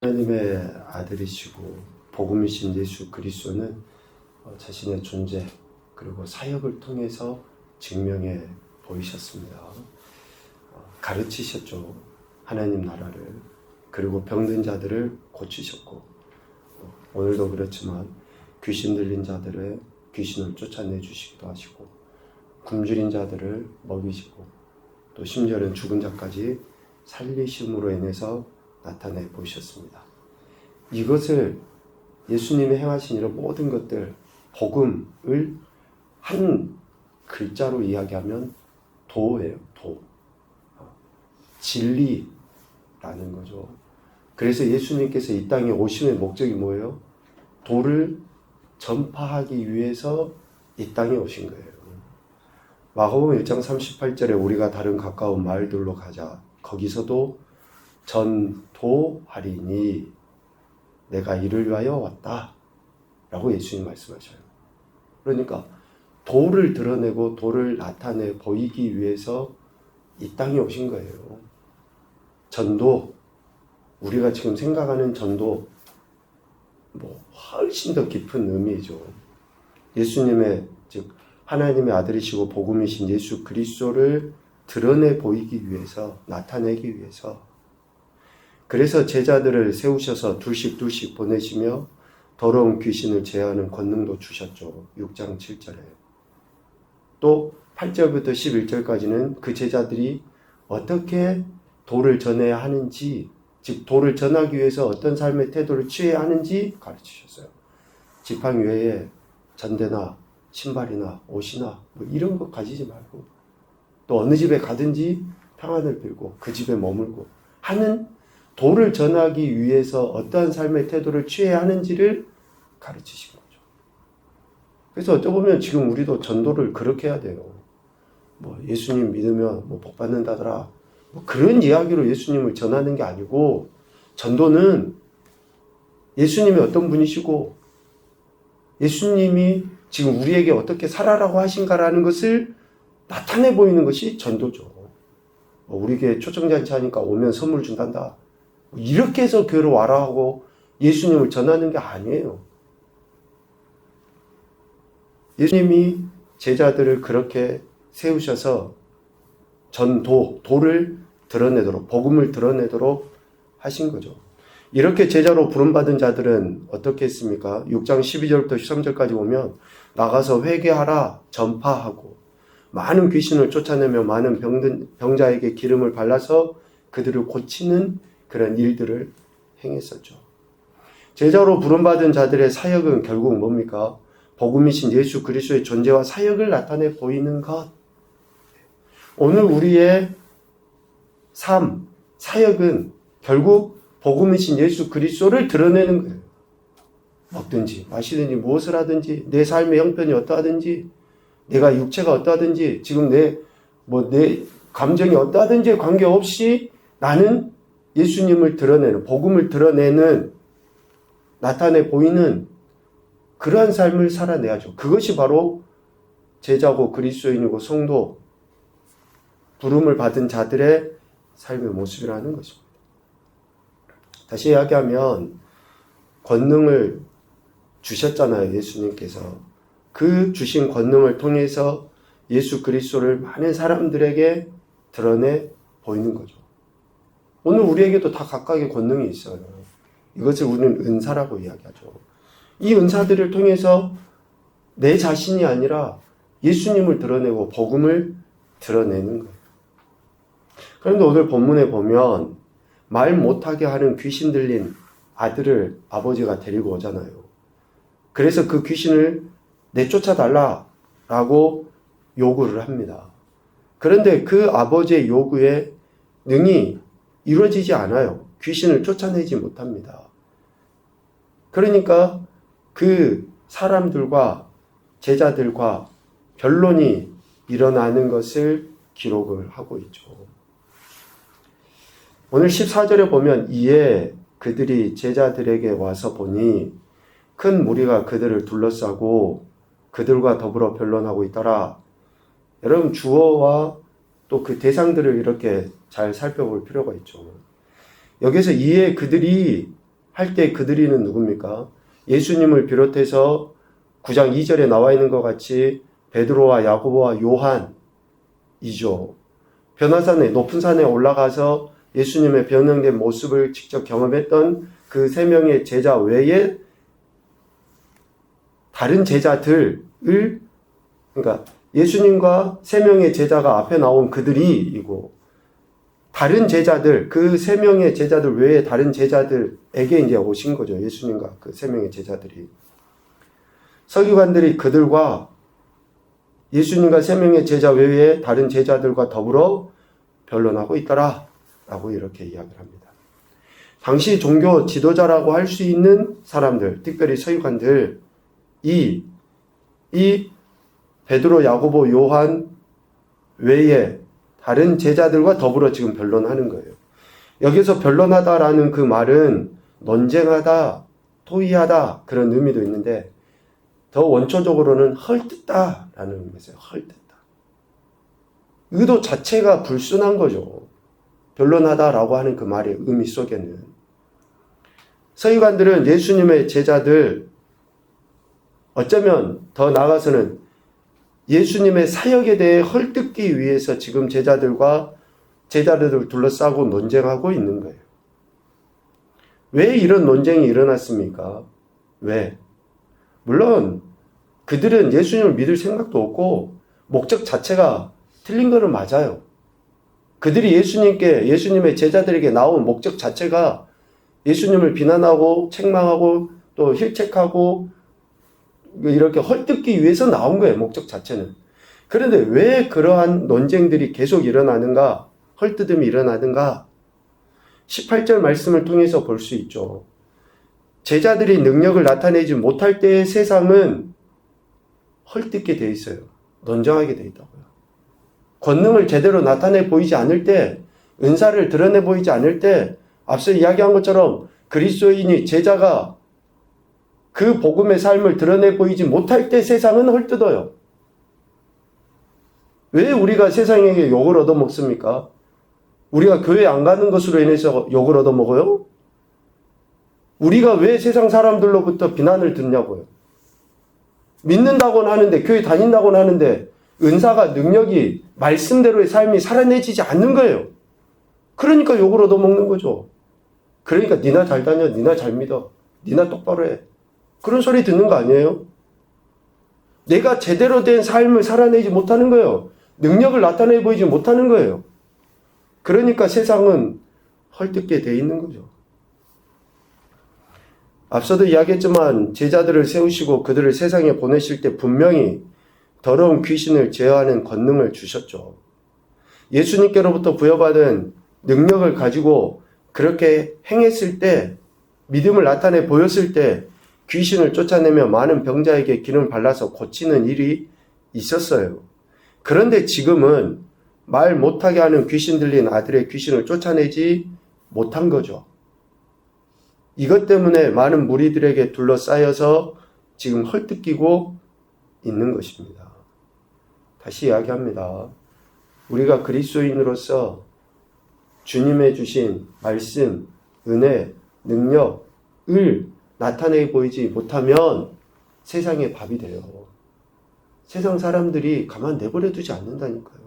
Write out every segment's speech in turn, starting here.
하나님의 아들이시고 복음이신 예수 그리스도는 자신의 존재 그리고 사역을 통해서 증명해 보이셨습니다. 가르치셨죠. 하나님 나라를. 그리고 병든 자들을 고치셨고, 오늘도 그렇지만 귀신 들린 자들의 귀신을 쫓아내 주시기도 하시고, 굶주린 자들을 먹이시고, 또 심지어는 죽은 자까지 살리심으로 인해서 나타내 보이셨습니다. 이것을 예수님이 행하신 이런 모든 것들, 복음을 한 글자로 이야기하면 도예요. 도. 진리라는 거죠. 그래서 예수님께서 이 땅에 오심의 목적이 뭐예요? 도를 전파하기 위해서 이 땅에 오신 거예요. 마가복음 1장 38절에 우리가 다른 가까운 마을들로 가자. 거기서도 전도하리니 내가 이를 위하여 왔다 라고 예수님 말씀하셔요. 그러니까 도를 드러내고 도를 나타내 보이기 위해서 이 땅에 오신 거예요. 전도, 우리가 지금 생각하는 전도 훨씬 더 깊은 의미죠. 예수님의, 즉 하나님의 아들이시고 복음이신 예수 그리스도를 드러내 보이기 위해서, 나타내기 위해서, 그래서 제자들을 세우셔서 둘씩 보내시며 더러운 귀신을 제어하는 권능도 주셨죠. 6장 7절에. 또 8절부터 11절까지는 그 제자들이 어떻게 도를 전해야 하는지, 즉 도를 전하기 위해서 어떤 삶의 태도를 취해야 하는지 가르치셨어요. 지팡이 외에 전대나 신발이나 옷이나 이런 거 가지지 말고, 또 어느 집에 가든지 평안을 빌고 그 집에 머물고 하는, 도를 전하기 위해서 어떠한 삶의 태도를 취해야 하는지를 가르치신 거죠. 그래서 어쩌보면 지금 우리도 전도를 그렇게 해야 돼요. 예수님 믿으면 복 받는다더라. 그런 이야기로 예수님을 전하는 게 아니고, 전도는 예수님이 어떤 분이시고 예수님이 지금 우리에게 어떻게 살아라고 하신가라는 것을 나타내 보이는 것이 전도죠. 우리 교회 초청잔치 하니까 오면 선물 준단다. 이렇게 해서 교회로 와라 하고 예수님을 전하는 게 아니에요. 예수님이 제자들을 그렇게 세우셔서 도를 드러내도록, 복음을 드러내도록 하신 거죠. 이렇게 제자로 부름받은 자들은 어떻게 했습니까? 6장 12절부터 13절까지 보면 나가서 회개하라, 전파하고 많은 귀신을 쫓아내며 많은 병자에게 기름을 발라서 그들을 고치는 그런 일들을 행했었죠. 제자로 부름받은 자들의 사역은 결국 뭡니까? 복음이신 예수 그리스도의 존재와 사역을 나타내 보이는 것. 오늘 우리의 삶, 사역은 결국 복음이신 예수 그리스도를 드러내는 거예요. 먹든지 마시든지 무엇을 하든지 내 삶의 형편이 어떠하든지 내가 육체가 어떠하든지 지금 내 감정이 어떠하든지 관계없이 나는 예수님을 드러내는, 복음을 드러내는, 나타내 보이는 그러한 삶을 살아내야죠. 그것이 바로 제자고 그리스도인이고 성도, 부름을 받은 자들의 삶의 모습이라는 것입니다. 다시 이야기하면 권능을 주셨잖아요. 예수님께서. 그 주신 권능을 통해서 예수 그리스도를 많은 사람들에게 드러내 보이는 거죠. 오늘 우리에게도 다 각각의 권능이 있어요. 이것을 우리는 은사라고 이야기하죠. 이 은사들을 통해서 내 자신이 아니라 예수님을 드러내고 복음을 드러내는 거예요. 그런데 오늘 본문에 보면 말 못하게 하는 귀신 들린 아들을 아버지가 데리고 오잖아요. 그래서 그 귀신을 내쫓아달라라고 요구를 합니다. 그런데 그 아버지의 요구에 능히 이루어지지 않아요. 귀신을 쫓아내지 못합니다. 그러니까 그 사람들과 제자들과 변론이 일어나는 것을 기록을 하고 있죠. 오늘 14절에 보면 이에 그들이 제자들에게 와서 보니 큰 무리가 그들을 둘러싸고 그들과 더불어 변론하고 있더라. 여러분, 주어와 또 그 대상들을 이렇게 잘 살펴볼 필요가 있죠. 여기서 이에 그들이 할 때 그들이는 누굽니까? 예수님을 비롯해서 9장 2절에 나와 있는 것 같이 베드로와 야고보와 요한이죠. 변화산에, 높은 산에 올라가서 예수님의 변형된 모습을 직접 경험했던 그 세 명의 제자 외에 다른 제자들을, 그러니까 예수님과 세 명의 제자가 앞에 나온 그들이고, 다른 제자들, 그 세 명의 제자들 외에 다른 제자들에게 이제 오신 거죠. 예수님과 그 세 명의 제자들이. 서기관들이 그들과 예수님과 세 명의 제자 외에 다른 제자들과 더불어 변론하고 있더라. 라고 이렇게 이야기를 합니다. 당시 종교 지도자라고 할 수 있는 사람들, 특별히 서기관들, 이 베드로, 야고보, 요한 외에 다른 제자들과 더불어 지금 변론하는 거예요. 여기서 변론하다라는 그 말은 논쟁하다, 토의하다 그런 의미도 있는데 더 원초적으로는 헐뜯다라는 의미였어요. 헐뜯다. 의도 자체가 불순한 거죠. 변론하다라고 하는 그 말의 의미 속에는. 서기관들은 예수님의 제자들, 어쩌면 더 나아가서는 예수님의 사역에 대해 헐뜯기 위해서 지금 제자들을 둘러싸고 논쟁하고 있는 거예요. 왜 이런 논쟁이 일어났습니까? 왜? 물론 그들은 예수님을 믿을 생각도 없고 목적 자체가 틀린 거는 맞아요. 그들이 예수님의 제자들에게 나온 목적 자체가 예수님을 비난하고 책망하고 또 힐책하고 이렇게 헐뜯기 위해서 나온 거예요. 목적 자체는. 그런데 왜 그러한 논쟁들이 계속 일어나는가? 헐뜯음이 일어나는가? 18절 말씀을 통해서 볼 수 있죠. 제자들이 능력을 나타내지 못할 때의 세상은 헐뜯게 돼 있어요. 논쟁하게 돼 있다고요. 권능을 제대로 나타내 보이지 않을 때, 은사를 드러내 보이지 않을 때, 앞서 이야기한 것처럼 그리스도인이 제자가 그 복음의 삶을 드러내 보이지 못할 때 세상은 헐뜯어요. 왜 우리가 세상에게 욕을 얻어먹습니까? 우리가 교회 안 가는 것으로 인해서 욕을 얻어먹어요? 우리가 왜 세상 사람들로부터 비난을 듣냐고요? 믿는다고는 하는데, 교회 다닌다고는 하는데 은사가, 능력이, 말씀대로의 삶이 살아내지지 않는 거예요. 그러니까 욕을 얻어먹는 거죠. 그러니까 니나 잘 다녀, 니나 잘 믿어, 니나 똑바로 해. 그런 소리 듣는 거 아니에요? 내가 제대로 된 삶을 살아내지 못하는 거예요. 능력을 나타내 보이지 못하는 거예요. 그러니까 세상은 헐뜯게 돼 있는 거죠. 앞서도 이야기했지만 제자들을 세우시고 그들을 세상에 보내실 때 분명히 더러운 귀신을 제어하는 권능을 주셨죠. 예수님께로부터 부여받은 능력을 가지고 그렇게 행했을 때, 믿음을 나타내 보였을 때 귀신을 쫓아내며 많은 병자에게 기름을 발라서 고치는 일이 있었어요. 그런데 지금은 말 못하게 하는 귀신 들린 아들의 귀신을 쫓아내지 못한 거죠. 이것 때문에 많은 무리들에게 둘러싸여서 지금 헐뜯기고 있는 것입니다. 다시 이야기합니다. 우리가 그리스도인으로서 주님의 주신 말씀, 은혜, 능력을 나타내 보이지 못하면 세상의 밥이 돼요. 세상 사람들이 가만 내버려 두지 않는다니까요.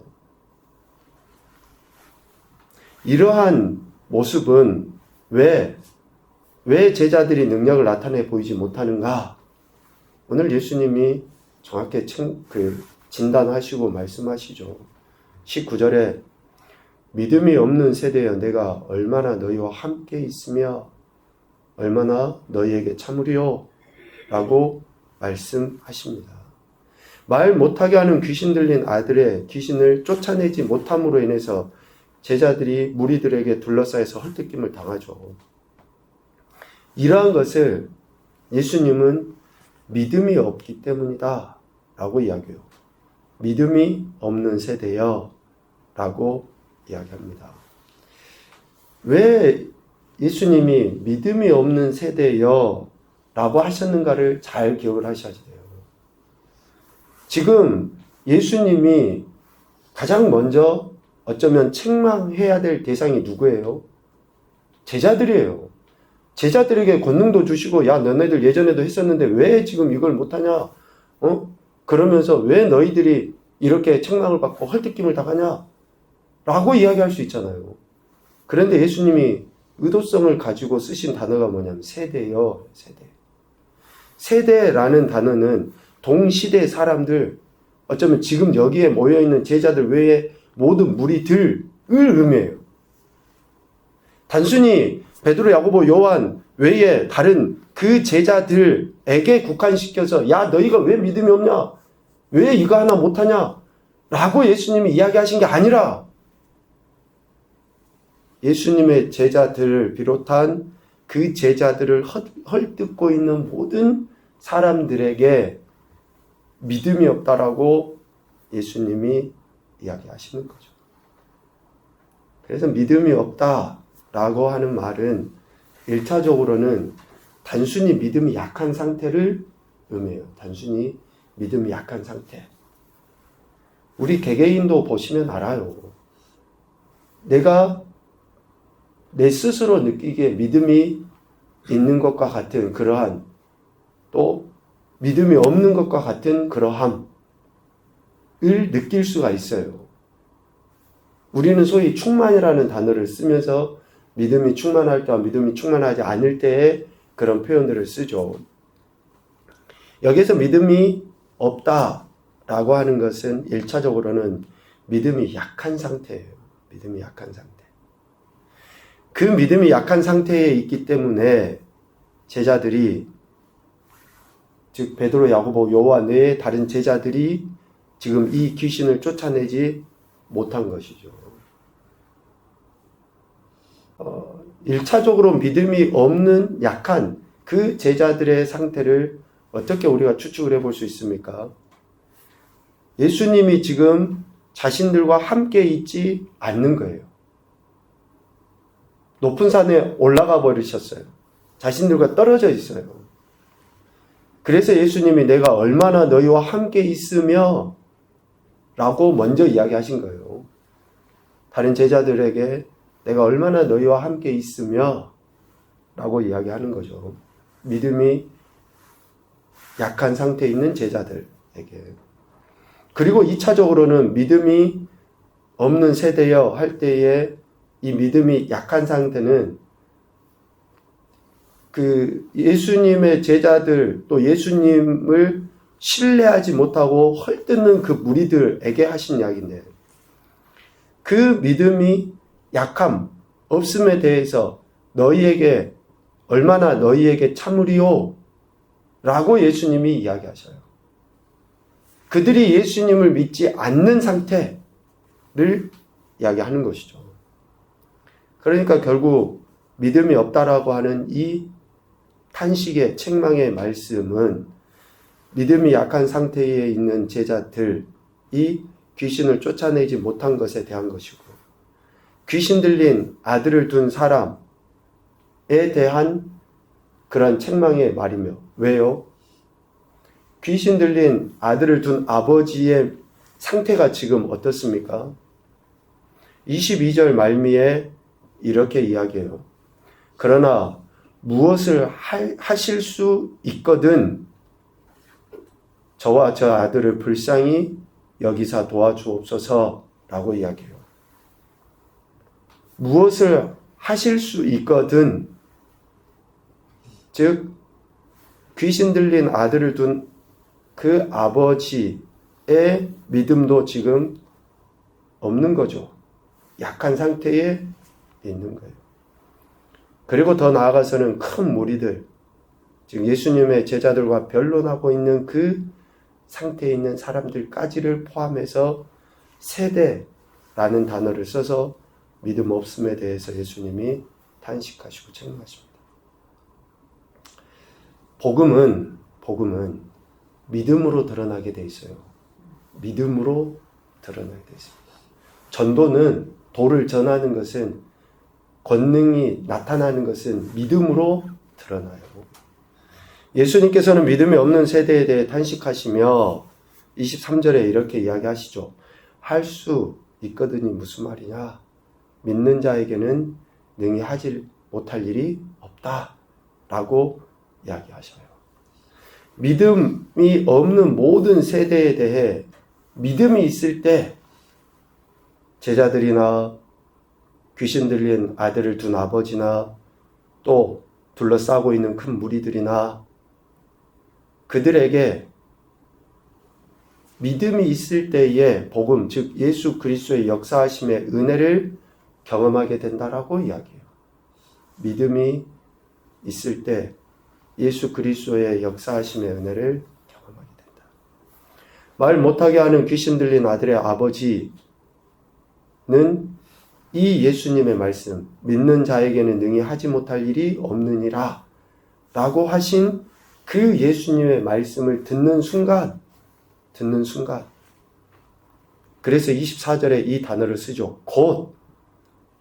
이러한 모습은 왜 제자들이 능력을 나타내 보이지 못하는가? 오늘 예수님이 정확히 진단하시고 말씀하시죠. 19절에 믿음이 없는 세대여 내가 얼마나 너희와 함께 있으며 얼마나 너희에게 참으리요? 라고 말씀하십니다. 말 못하게 하는 귀신 들린 아들의 귀신을 쫓아내지 못함으로 인해서 제자들이 무리들에게 둘러싸여서 헐뜯김을 당하죠. 이러한 것을 예수님은 믿음이 없기 때문이다 라고 이야기해요. 믿음이 없는 세대여 라고 이야기합니다. 왜 예수님이 믿음이 없는 세대여 라고 하셨는가를 잘 기억을 하셔야 돼요. 지금 예수님이 가장 먼저 어쩌면 책망해야 될 대상이 누구예요? 제자들이에요. 제자들에게 권능도 주시고, 야, 너네들 예전에도 했었는데 왜 지금 이걸 못하냐? 그러면서 왜 너희들이 이렇게 책망을 받고 헐뜯김을 당하냐? 라고 이야기할 수 있잖아요. 그런데 예수님이 의도성을 가지고 쓰신 단어가 뭐냐면 세대요. 세대. 세대라는 단어는 동시대 사람들, 어쩌면 지금 여기에 모여있는 제자들 외에 모든 무리들을 의미해요. 단순히 베드로, 야고보, 요한 외에 다른 그 제자들에게 국한시켜서 야, 너희가 왜 믿음이 없냐? 왜 이거 하나 못하냐? 라고 예수님이 이야기하신 게 아니라 예수님의 제자들을 비롯한 그 제자들을 헐뜯고 있는 모든 사람들에게 믿음이 없다라고 예수님이 이야기하시는 거죠. 그래서 믿음이 없다라고 하는 말은 1차적으로는 단순히 믿음이 약한 상태를 의미해요. 단순히 믿음이 약한 상태. 우리 개개인도 보시면 알아요. 내가 내 스스로 느끼기에 믿음이 있는 것과 같은 그러한, 또 믿음이 없는 것과 같은 그러함을 느낄 수가 있어요. 우리는 소위 충만이라는 단어를 쓰면서 믿음이 충만할 때와 믿음이 충만하지 않을 때의 그런 표현들을 쓰죠. 여기서 믿음이 없다라고 하는 것은 1차적으로는 믿음이 약한 상태예요. 믿음이 약한 상태. 그 믿음이 약한 상태에 있기 때문에 제자들이, 즉 베드로, 야고보, 요한 외에 다른 제자들이 지금 이 귀신을 쫓아내지 못한 것이죠. 1차적으로 믿음이 없는 약한 그 제자들의 상태를 어떻게 우리가 추측을 해볼 수 있습니까? 예수님이 지금 자신들과 함께 있지 않는 거예요. 높은 산에 올라가 버리셨어요. 자신들과 떨어져 있어요. 그래서 예수님이 내가 얼마나 너희와 함께 있으며 라고 먼저 이야기하신 거예요. 다른 제자들에게 내가 얼마나 너희와 함께 있으며 라고 이야기하는 거죠. 믿음이 약한 상태에 있는 제자들에게. 그리고 2차적으로는 믿음이 없는 세대여 할 때에 이 믿음이 약한 상태는 그 예수님의 제자들, 또 예수님을 신뢰하지 못하고 헐뜯는 그 무리들에게 하신 이야기인데, 그 믿음이 약함, 없음에 대해서 너희에게 얼마나 너희에게 참으리요? 라고 예수님이 이야기하셔요. 그들이 예수님을 믿지 않는 상태를 이야기하는 것이죠. 그러니까 결국 믿음이 없다라고 하는 이 탄식의 책망의 말씀은 믿음이 약한 상태에 있는 제자들이 귀신을 쫓아내지 못한 것에 대한 것이고, 귀신 들린 아들을 둔 사람에 대한 그런 책망의 말이며, 왜요? 귀신 들린 아들을 둔 아버지의 상태가 지금 어떻습니까? 22절 말미에 이렇게 이야기해요. 그러나 무엇을 하실 수 있거든 저와 저 아들을 불쌍히 여기사 도와주옵소서 라고 이야기해요. 무엇을 하실 수 있거든, 즉 귀신 들린 아들을 둔 그 아버지의 믿음도 지금 없는 거죠. 약한 상태에 있는 거예요. 그리고 더 나아가서는 큰 무리들, 지금 예수님의 제자들과 변론하고 있는 그 상태에 있는 사람들까지를 포함해서 세대라는 단어를 써서 믿음 없음에 대해서 예수님이 탄식하시고 책망하십니다. 복음은 믿음으로 드러나게 돼 있어요. 믿음으로 드러나게 돼 있습니다. 전도는, 도를 전하는 것은, 권능이 나타나는 것은 믿음으로 드러나요. 예수님께서는 믿음이 없는 세대에 대해 탄식하시며 23절에 이렇게 이야기하시죠. 할 수 있거든이 무슨 말이냐? 믿는 자에게는 능히 하지 못할 일이 없다 라고 이야기하셔요. 믿음이 없는 모든 세대에 대해 믿음이 있을 때 제자들이나 귀신 들린 아들을 둔 아버지나 또 둘러싸고 있는 큰 무리들이나 그들에게 믿음이 있을 때에 복음, 즉 예수 그리스도의 역사하심의 은혜를 경험하게 된다라고 이야기해요. 믿음이 있을 때 예수 그리스도의 역사하심의 은혜를 경험하게 된다. 말 못하게 하는 귀신 들린 아들의 아버지는 이 예수님의 말씀, 믿는 자에게는 능히 하지 못할 일이 없느니라 라고 하신 그 예수님의 말씀을 듣는 순간 그래서 24절에 이 단어를 쓰죠. 곧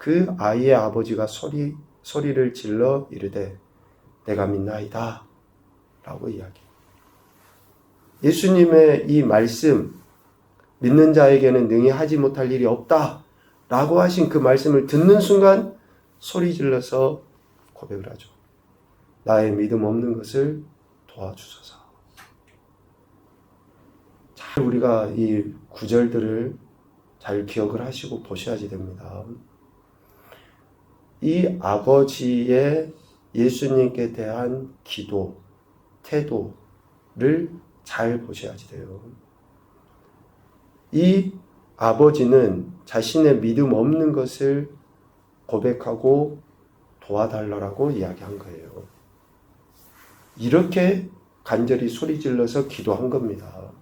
그 아이의 아버지가 소리를 질러 이르되 내가 믿나이다 라고 이야기해요. 예수님의 이 말씀, 믿는 자에게는 능히 하지 못할 일이 없다 라고 하신 그 말씀을 듣는 순간 소리 질러서 고백을 하죠. 나의 믿음 없는 것을 도와주소서. 잘 우리가 이 구절들을 잘 기억을 하시고 보셔야지 됩니다. 이 아버지의 예수님께 대한 기도, 태도를 잘 보셔야지 돼요. 이 아버지는 자신의 믿음 없는 것을 고백하고 도와달라고 이야기한 거예요. 이렇게 간절히 소리질러서 기도한 겁니다.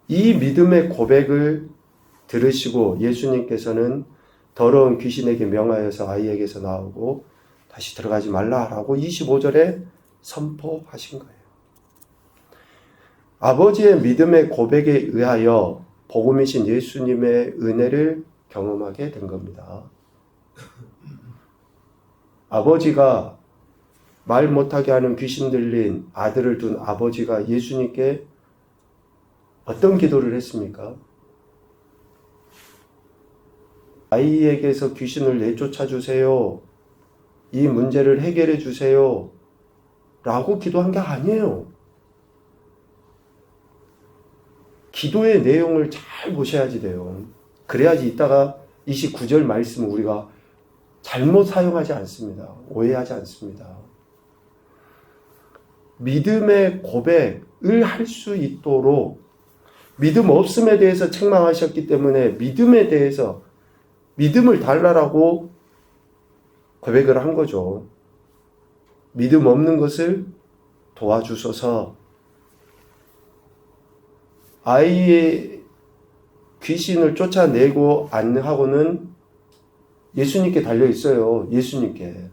이 믿음의 고백을 들으시고 예수님께서는 더러운 귀신에게 명하여서 아이에게서 나오고 다시 들어가지 말라라고 25절에 선포하신 거예요. 아버지의 믿음의 고백에 의하여 복음이신 예수님의 은혜를 경험하게 된 겁니다. 아버지가 말 못하게 하는 귀신 들린 아들을 둔 아버지가 예수님께 어떤 기도를 했습니까? 아이에게서 귀신을 내쫓아 주세요. 이 문제를 해결해 주세요. 라고 기도한 게 아니에요. 기도의 내용을 잘 보셔야지 돼요. 그래야지 이따가 29절 말씀을 우리가 잘못 사용하지 않습니다. 오해하지 않습니다. 믿음의 고백을 할 수 있도록 믿음 없음에 대해서 책망하셨기 때문에 믿음에 대해서 믿음을 달라라고 고백을 한 거죠. 믿음 없는 것을 도와주소서. 아이의 귀신을 쫓아내고 안하고는 예수님께 달려 있어요. 예수님께.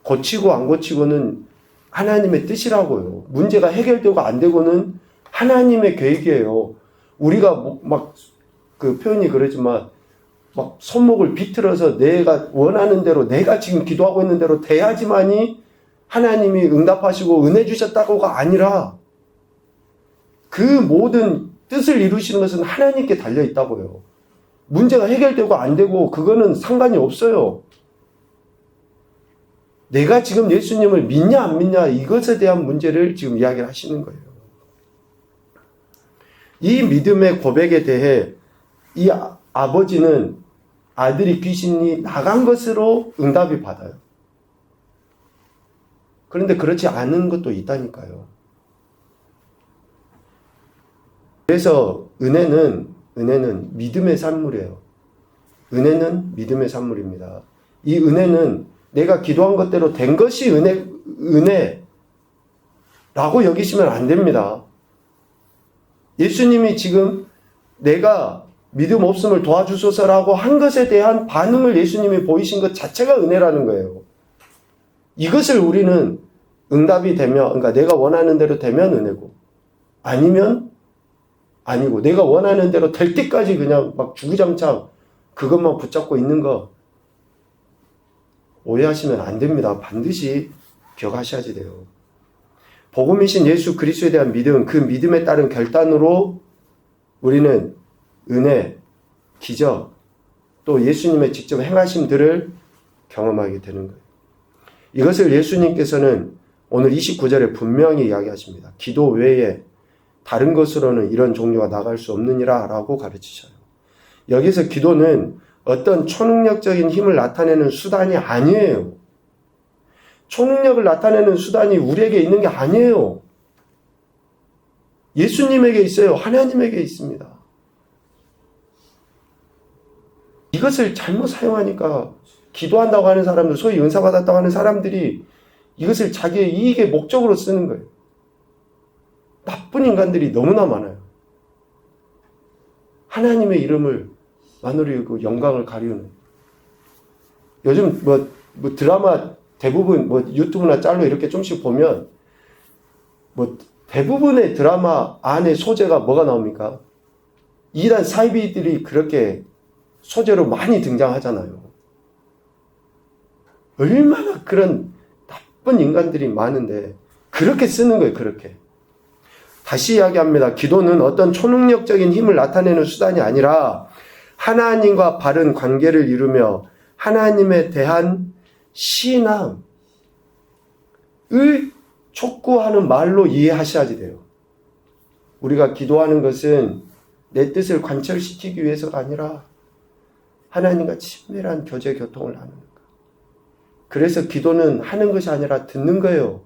고치고 안 고치고는 하나님의 뜻이라고요. 문제가 해결되고 안 되고는 하나님의 계획이에요. 우리가 막 그 표현이 그러지만 막 손목을 비틀어서 내가 원하는 대로 내가 지금 기도하고 있는 대로 돼야지만이 하나님이 응답하시고 은혜 주셨다고가 아니라 그 모든 뜻을 이루시는 것은 하나님께 달려 있다고요. 문제가 해결되고 안 되고 그거는 상관이 없어요. 내가 지금 예수님을 믿냐 안 믿냐 이것에 대한 문제를 지금 이야기를 하시는 거예요. 이 믿음의 고백에 대해 이 아버지는 아들이 귀신이 나간 것으로 응답이 받아요. 그런데 그렇지 않은 것도 있다니까요. 그래서 은혜는 믿음의 산물이에요. 은혜는 믿음의 산물입니다. 이 은혜는 내가 기도한 것대로 된 것이 은혜라고 여기시면 안 됩니다. 예수님이 지금 내가 믿음 없음을 도와주소서라고 한 것에 대한 반응을 예수님이 보이신 것 자체가 은혜라는 거예요. 이것을 우리는 응답이 되면, 그러니까 내가 원하는 대로 되면 은혜고, 아니면 아니고, 내가 원하는 대로 될 때까지 그냥 막 주구장창 그것만 붙잡고 있는 거 오해하시면 안 됩니다. 반드시 기억하셔야지 돼요. 복음이신 예수 그리스도에 대한 믿음, 그 믿음에 따른 결단으로 우리는 은혜, 기적, 또 예수님의 직접 행하심들을 경험하게 되는 거예요. 이것을 예수님께서는 오늘 29절에 분명히 이야기하십니다. 기도 외에 다른 것으로는 이런 종류가 나갈 수 없느니라 라고 가르치셔요. 여기서 기도는 어떤 초능력적인 힘을 나타내는 수단이 아니에요. 초능력을 나타내는 수단이 우리에게 있는 게 아니에요. 예수님에게 있어요. 하나님에게 있습니다. 이것을 잘못 사용하니까 기도한다고 하는 사람들, 소위 은사 받았다고 하는 사람들이 이것을 자기의 이익의 목적으로 쓰는 거예요. 나쁜 인간들이 너무나 많아요. 하나님의 이름을 만우리고 영광을 가리우는. 요즘 뭐 드라마 대부분 유튜브나 짤로 이렇게 좀씩 보면 대부분의 드라마 안에 소재가 뭐가 나옵니까? 이단 사이비들이 그렇게 소재로 많이 등장하잖아요. 얼마나 그런 나쁜 인간들이 많은데 그렇게 쓰는 거예요. 그렇게. 다시 이야기합니다. 기도는 어떤 초능력적인 힘을 나타내는 수단이 아니라 하나님과 바른 관계를 이루며 하나님에 대한 신앙을 촉구하는 말로 이해하셔야지 돼요. 우리가 기도하는 것은 내 뜻을 관철시키기 위해서가 아니라 하나님과 친밀한 교제 교통을 나누는 것. 그래서 기도는 하는 것이 아니라 듣는 거예요.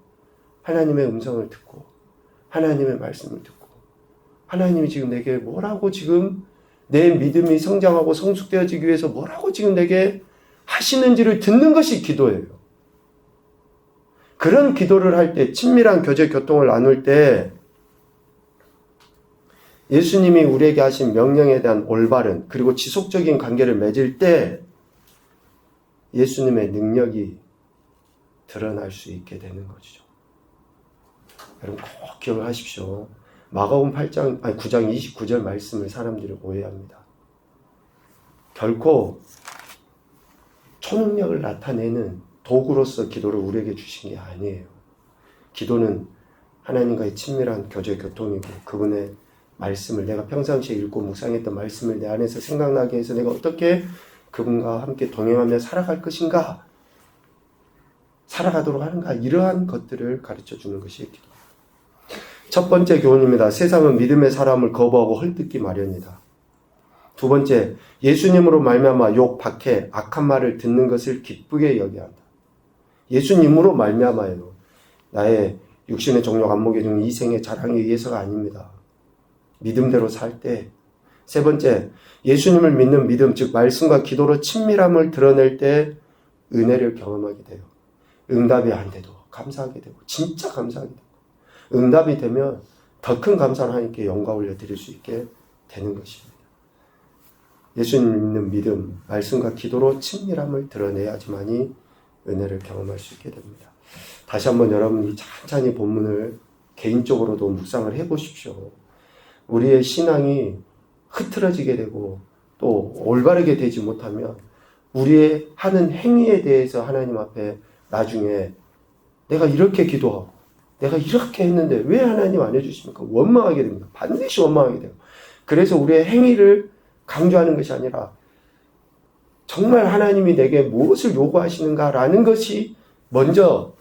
하나님의 음성을 듣고 하나님의 말씀을 듣고 하나님이 지금 내게 뭐라고 지금 내 믿음이 성장하고 성숙되어지기 위해서 뭐라고 지금 내게 하시는지를 듣는 것이 기도예요. 그런 기도를 할 때, 친밀한 교제 교통을 나눌 때 예수님이 우리에게 하신 명령에 대한 올바른 그리고 지속적인 관계를 맺을 때 예수님의 능력이 드러날 수 있게 되는 거죠. 여러분 꼭 기억을 하십시오. 마가복음 9장 29절 말씀을 사람들이 오해합니다. 결코 초능력을 나타내는 도구로서 기도를 우리에게 주신 게 아니에요. 기도는 하나님과의 친밀한 교제 교통이고 그분의 말씀을 내가 평상시에 읽고 묵상했던 말씀을 내 안에서 생각나게 해서 내가 어떻게 그분과 함께 동행하며 살아갈 것인가, 살아가도록 하는가, 이러한 것들을 가르쳐주는 것이 기도. 첫 번째 교훈입니다. 세상은 믿음의 사람을 거부하고 헐뜯기 마련이다. 두 번째, 예수님으로 말미암아 욕, 박해, 악한 말을 듣는 것을 기쁘게 여겨야 한다. 예수님으로 말미암아요. 나의 육신의 정욕, 안목의 중 이생의 자랑에 의해서가 아닙니다. 믿음대로 살 때. 세 번째, 예수님을 믿는 믿음, 즉 말씀과 기도로 친밀함을 드러낼 때 은혜를 경험하게 돼요. 응답이 안 돼도 감사하게 되고 진짜 감사하게 되고 응답이 되면 더 큰 감사를 하나님께 영광 올려드릴 수 있게 되는 것입니다. 예수님 믿는 믿음, 말씀과 기도로 친밀함을 드러내야지만이 은혜를 경험할 수 있게 됩니다. 다시 한번 여러분이 찬찬히 본문을 개인적으로도 묵상을 해보십시오. 우리의 신앙이 흐트러지게 되고 또 올바르게 되지 못하면 우리의 하는 행위에 대해서 하나님 앞에 나중에 내가 이렇게 기도하고 내가 이렇게 했는데 왜 하나님 안 해주십니까? 원망하게 됩니다. 반드시 원망하게 돼요. 그래서 우리의 행위를 강조하는 것이 아니라 정말 하나님이 내게 무엇을 요구하시는가라는 것이 먼저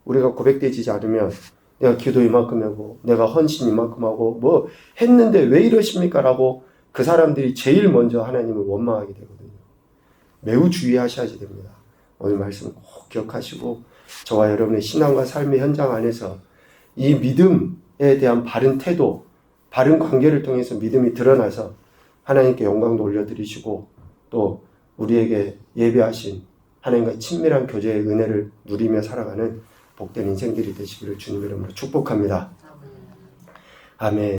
우리가 고백되지 않으면 내가 기도 이만큼 하고 내가 헌신 이만큼 하고 뭐 했는데 왜 이러십니까? 라고 그 사람들이 제일 먼저 하나님을 원망하게 되거든요. 매우 주의하셔야지 됩니다. 오늘 말씀 꼭 기억하시고 저와 여러분의 신앙과 삶의 현장 안에서 이 믿음에 대한 바른 태도, 바른 관계를 통해서 믿음이 드러나서 하나님께 영광도 올려드리시고 또 우리에게 예배하신 하나님과 친밀한 교제의 은혜를 누리며 살아가는 복된 인생들이 되시기를 주님 이름으로 축복합니다. 아멘.